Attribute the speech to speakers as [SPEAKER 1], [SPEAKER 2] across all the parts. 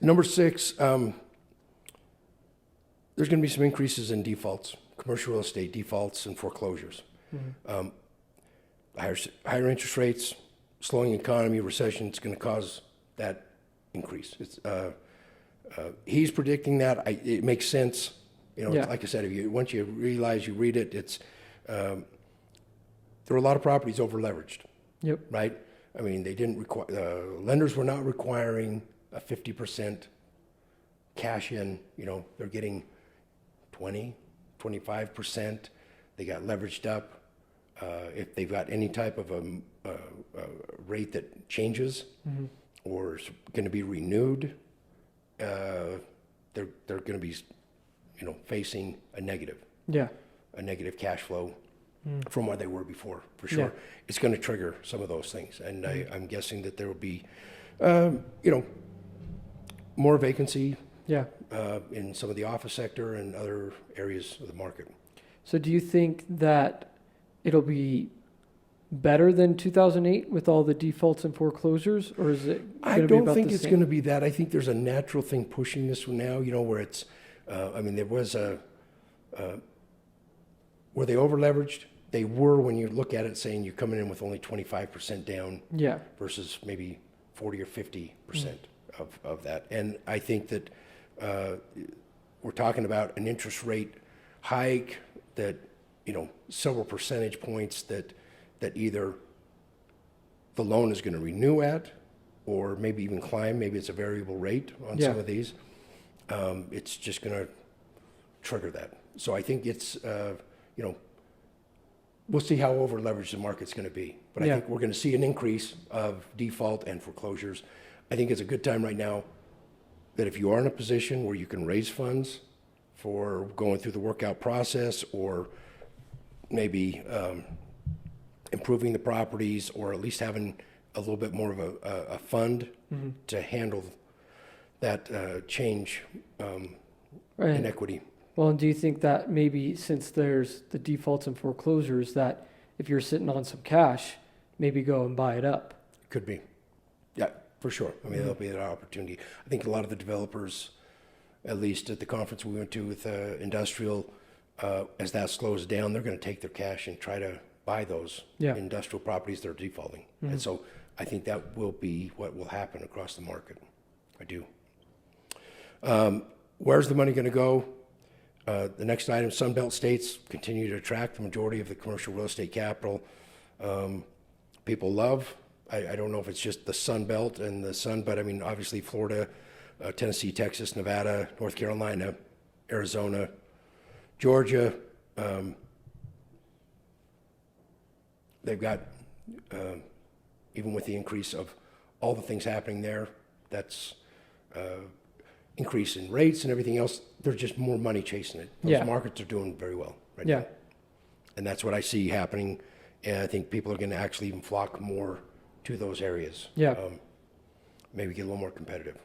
[SPEAKER 1] Number six, there's going to be some increases in defaults, commercial real estate defaults and foreclosures. Higher interest rates, slowing economy, recession, it's going to cause that increase. He's predicting that. It makes sense. You know,
[SPEAKER 2] Yeah.
[SPEAKER 1] like I said, once you realize, you read it, there are a lot of properties over leveraged,
[SPEAKER 2] Yep.
[SPEAKER 1] right? I mean, they didn't require, lenders were not requiring a 50% cash in. You know, they're getting 20, 25%. They got leveraged up. If they've got any type of a rate that changes or is going to be renewed, they're going to be, you know, facing a negative cash flow from what they were before, for sure.
[SPEAKER 2] Yeah.
[SPEAKER 1] It's going to trigger some of those things, and I'm guessing that there will be, you know, more vacancy in some of the office sector and other areas of the market.
[SPEAKER 2] So do you think that it'll be better than 2008 with all the defaults and foreclosures, or is it
[SPEAKER 1] I
[SPEAKER 2] going to be
[SPEAKER 1] don't
[SPEAKER 2] about
[SPEAKER 1] think
[SPEAKER 2] the
[SPEAKER 1] it's
[SPEAKER 2] same?
[SPEAKER 1] going to be that. I think there's a natural thing pushing this one now, you know, where it's, I mean, there was were they over leveraged? They were, when you look at it, saying you're coming in with only 25% down
[SPEAKER 2] Yeah.
[SPEAKER 1] versus maybe 40 or 50% of that. And I think that we're talking about an interest rate hike that, you know, several percentage points that either the loan is going to renew at, or maybe even climb. Maybe it's a variable rate on some of these. It's just going to trigger that. So I think it's, you know, we'll see how over leveraged the market's going to be. But I think we're going to see an increase of default and foreclosures. I think it's a good time right now that if you are in a position where you can raise funds for going through the workout process, or maybe improving the properties, or at least having a little bit more of a fund to handle that change in equity.
[SPEAKER 2] Well, and do you think that maybe since there's the defaults and foreclosures, that if you're sitting on some cash, maybe go and buy it up?
[SPEAKER 1] Could be. Yeah, for sure. I mean, there'll be an opportunity. I think a lot of the developers, at least at the conference we went to with industrial, as that slows down, they're going to take their cash and try to buy those industrial properties that are defaulting. And so I think that will be what will happen across the market. I do. Where's the money going to go? The next item, sunbelt states continue to attract the majority of the commercial real estate capital. People love, I don't know if it's just the sunbelt and the sun, but I mean, obviously Florida, Tennessee, Texas, Nevada, North Carolina, Arizona, Georgia. They've got, even with the increase of all the things happening there, that's increase in rates and everything else, there's just more money chasing it. Those markets are doing very well right now. And that's what I see happening. And I think people are going to actually even flock more to those areas. Maybe get a little more competitive.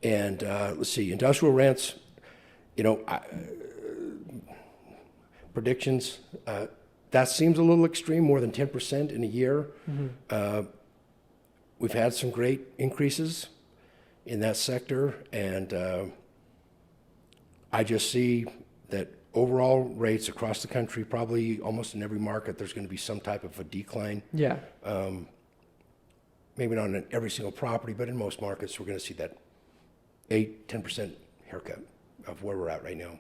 [SPEAKER 1] And let's see, industrial rents, you know, predictions, that seems a little extreme, more than 10% in a year. We've had some great increases in that sector, and I just see that overall rates across the country, probably almost in every market, there's going to be some type of a decline. Maybe not in every single property, but in most markets, we're going to see that 8-10% haircut of where we're at right now,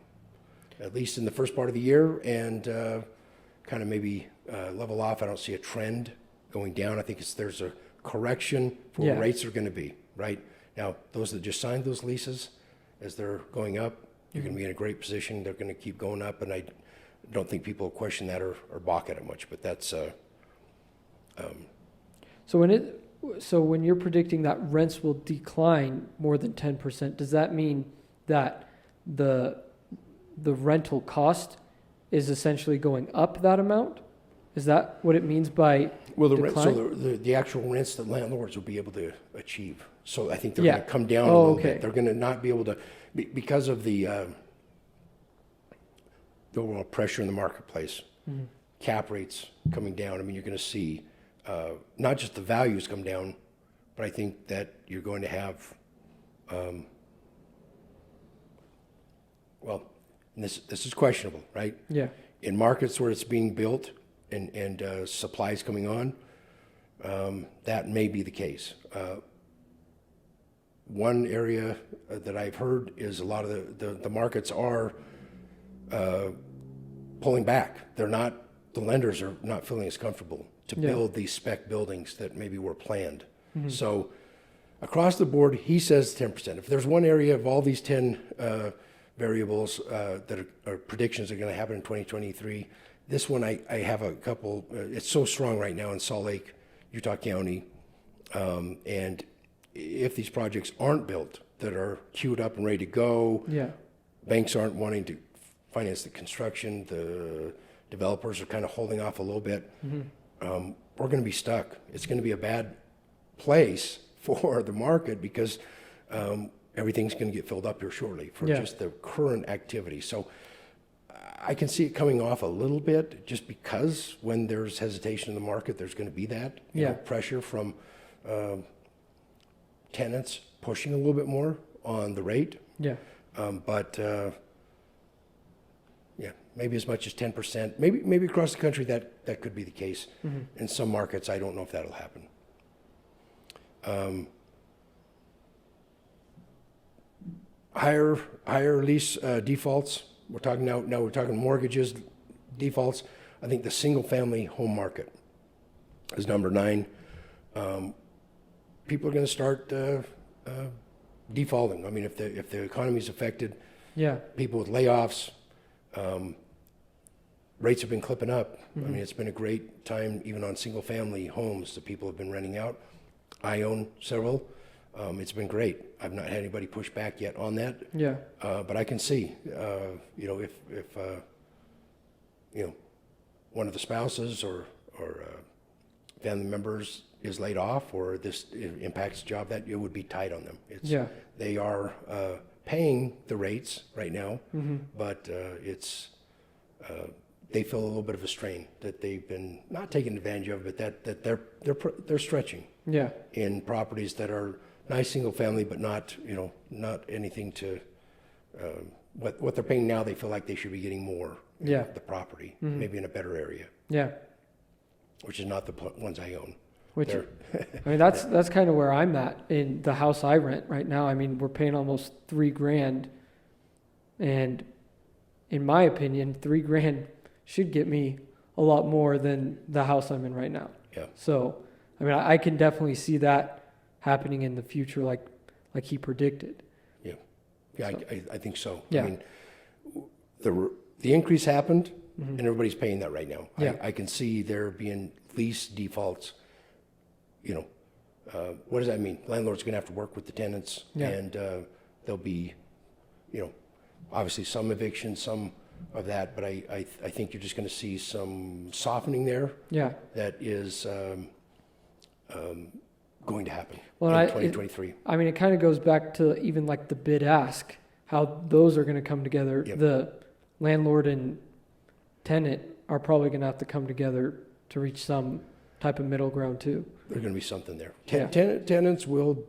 [SPEAKER 1] at least in the first part of the year, and kind of maybe level off. I don't see a trend going down. I think there's a correction for where rates are going to be, right? Now, those that just signed those leases, as they're going up, you're going to be in a great position. They're going to keep going up, and I don't think people question that or balk at it much, but that's...
[SPEAKER 2] So when you're predicting that rents will decline more than 10%, does that mean that the rental cost is essentially going up that amount? Is that what it means by decline?
[SPEAKER 1] The actual rents that landlords will be able to achieve. So I think they're going to come down a little bit. They're going to not be able to, because of the overall pressure in the marketplace, cap rates coming down. I mean, you're going to see not just the values come down, but I think that you're going to have Well, and this is questionable, right?
[SPEAKER 2] Yeah.
[SPEAKER 1] In markets where it's being built and supplies coming on, that may be the case. One area that I've heard is a lot of the markets are pulling back. The lenders are not feeling as comfortable to build these spec buildings that maybe were planned. So across the board, he says 10%. If there's one area of all these 10 variables that are predictions are going to happen in 2023, this one I have a couple. It's so strong right now in Salt Lake, Utah County, and if these projects aren't built that are queued up and ready to go, banks aren't wanting to finance the construction, the developers are kind of holding off a little bit, we're going to be stuck. It's going to be a bad place for the market because everything's going to get filled up here shortly for just the current activity. So I can see it coming off a little bit just because when there's hesitation in the market, there's going to be that pressure from tenants pushing a little bit more on the rate. But maybe as much as 10%. Maybe across the country that could be the case. In some markets, I don't know if that'll happen. Higher lease defaults. We're talking now we're talking mortgages, defaults. I think the single-family home market is number 9. People are going to start defaulting. I mean, if the economy is affected, people with layoffs, rates have been clipping up. I mean, it's been a great time even on single-family homes that people have been renting out. I own several. It's been great. I've not had anybody push back yet on that. But I can see, if one of the spouses or family members is laid off or this impacts the job, that it would be tight on them. They are paying the rates right now, but they feel a little bit of a strain that they've been not taken advantage of, but that they're stretching in properties that are nice single family, but not anything to what they're paying now. They feel like they should be getting more. The property, maybe in a better area. Which is not the ones I own.
[SPEAKER 2] Which, I mean, that's kind of where I'm at in the house I rent right now. I mean, we're paying almost $3,000, and in my opinion, $3,000 should get me a lot more than the house I'm in right now. So, I mean, I can definitely see that happening in the future, like he predicted.
[SPEAKER 1] So. I think so. I mean, the increase happened, and everybody's paying that right now. I can see there being lease defaults. What does that mean? Landlord's going to have to work with the tenants, and there'll be, obviously some evictions, some of that, but I think you're just going to see some softening there. That is going to happen in 2023.
[SPEAKER 2] I mean, it kind of goes back to even like the bid ask, how those are going to come together. The landlord and tenant are probably going to have to come together to reach some type of middle ground too.
[SPEAKER 1] There's going to be something there. Tenants will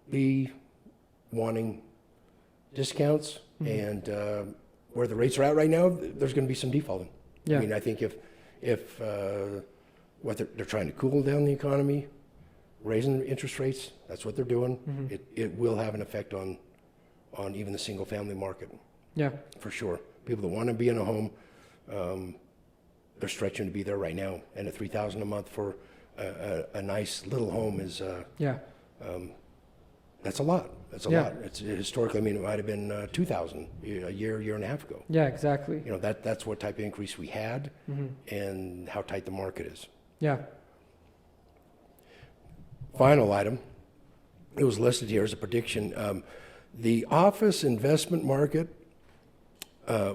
[SPEAKER 1] be wanting discounts, and where the rates are at right now, there's going to be some defaulting. I mean, I think if what they're trying to cool down the economy, raising interest rates, that's what they're doing. It will have an effect on even the single family market. For sure. People that want to be in a home, they're stretching to be there right now, and at $3,000 a month for a nice little home is that's a lot. That's a lot. It's historically, I mean, it might have been $2,000 a year and a half ago.
[SPEAKER 2] Exactly.
[SPEAKER 1] That's what type of increase we had, and how tight the market is. Final item, it was listed here as a prediction. The office investment market,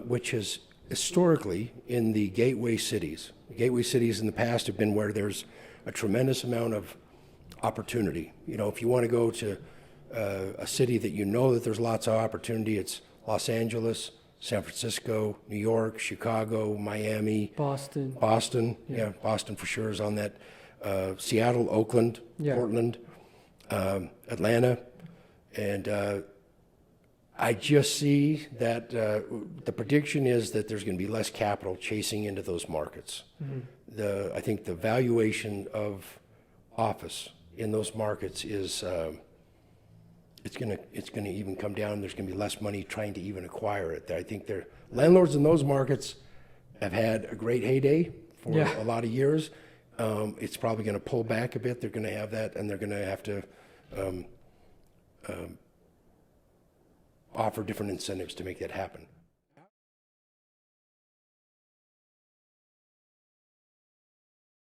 [SPEAKER 1] which is historically in the gateway cities. The gateway cities in the past have been where there's a tremendous amount of opportunity. If you want to go to a city that that there's lots of opportunity, it's Los Angeles, San Francisco, New York, Chicago, Miami. Boston. Boston for sure is on that. Seattle, Oakland, Portland, Atlanta, And I just see that the prediction is that there's going to be less capital chasing into those markets. I think the valuation of office in those markets is it's going to even come down. There's going to be less money trying to even acquire it. I think landlords in those markets have had a great heyday for a lot of years. It's probably going to pull back a bit. They're going to have that, and they're going to have to offer different incentives to make that happen.